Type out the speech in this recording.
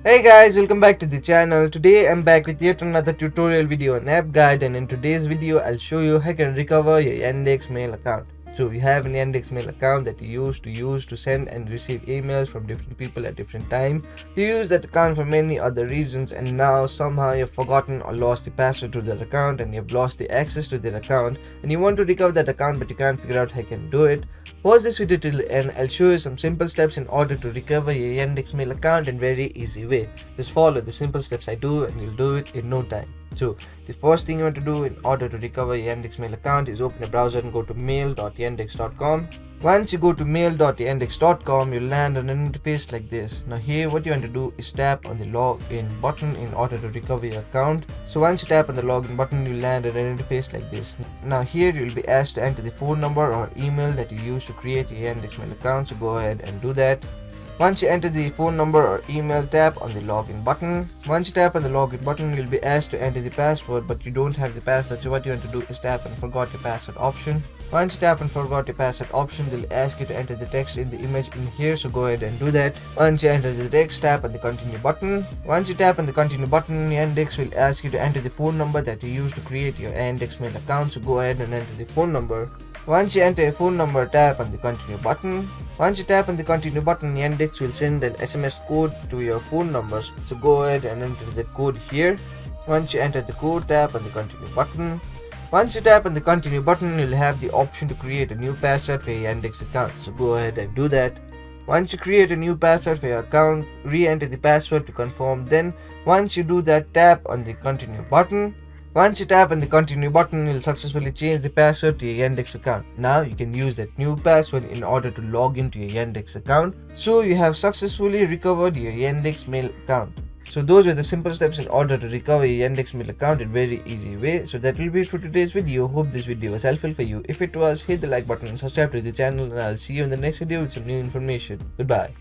Hey guys, welcome back to the channel. Today I'm back with yet another tutorial video on app guide, and in today's video I'll show you how you can recover your Yandex Mail account. So you have an Yandex Mail account that you use to send and receive emails from different people at different time. You use that account for many other reasons, and now somehow you've forgotten or lost the password to that account and you've lost the access to that account, and you want to recover that account but you can't figure out how you can do it. Pause this video till the end. I'll show you some simple steps in order to recover your Yandex Mail account in very easy way. Just follow the simple steps I do and you'll do it in no time. So the first thing you want to do in order to recover your Yandex Mail account is open a browser and go to mail.yandex.com. Once you go to mail.yandex.com, you'll land on an interface like this. Now here what you want to do is tap on the login button in order to recover your account. So once you tap on the login button, you'll land on an interface like this. Now here you'll be asked to enter the phone number or email that you use to create your Yandex Mail account. So go ahead and do that. Once you enter the phone number or email, tap on the login button. Once you tap on the login button, you'll be asked to enter the password, but you don't have the password, so what you want to do is tap on forgot your password option. Once you tap on forgot your password option, they'll ask you to enter the text in the image in here, so go ahead and do that. Once you enter the text, tap on the continue button. Once you tap on the continue button, Yandex will ask you to enter the phone number that you use to create your Yandex Mail account, so go ahead and enter the phone number. Once you enter a phone number, tap on the continue button. Once you tap on the continue button, Yandex will send an SMS code to your phone numbers. So go ahead and enter the code here. Once you enter the code, tap on the continue button. Once you tap on the continue button, you'll have the option to create a new password for your Yandex account. So go ahead and do that. Once you create a new password for your account, re-enter the password to confirm. Then once you do that, tap on the continue button. Once you tap on the continue button, you'll successfully change the password to your Yandex account. Now you can use that new password in order to log into your Yandex account. So you have successfully recovered your Yandex Mail account. So those were the simple steps in order to recover your Yandex Mail account in very easy way. So that will be it for today's video. Hope this video was helpful for you. If it was, hit the like button and subscribe to the channel, and I'll see you in the next video with some new information. Goodbye.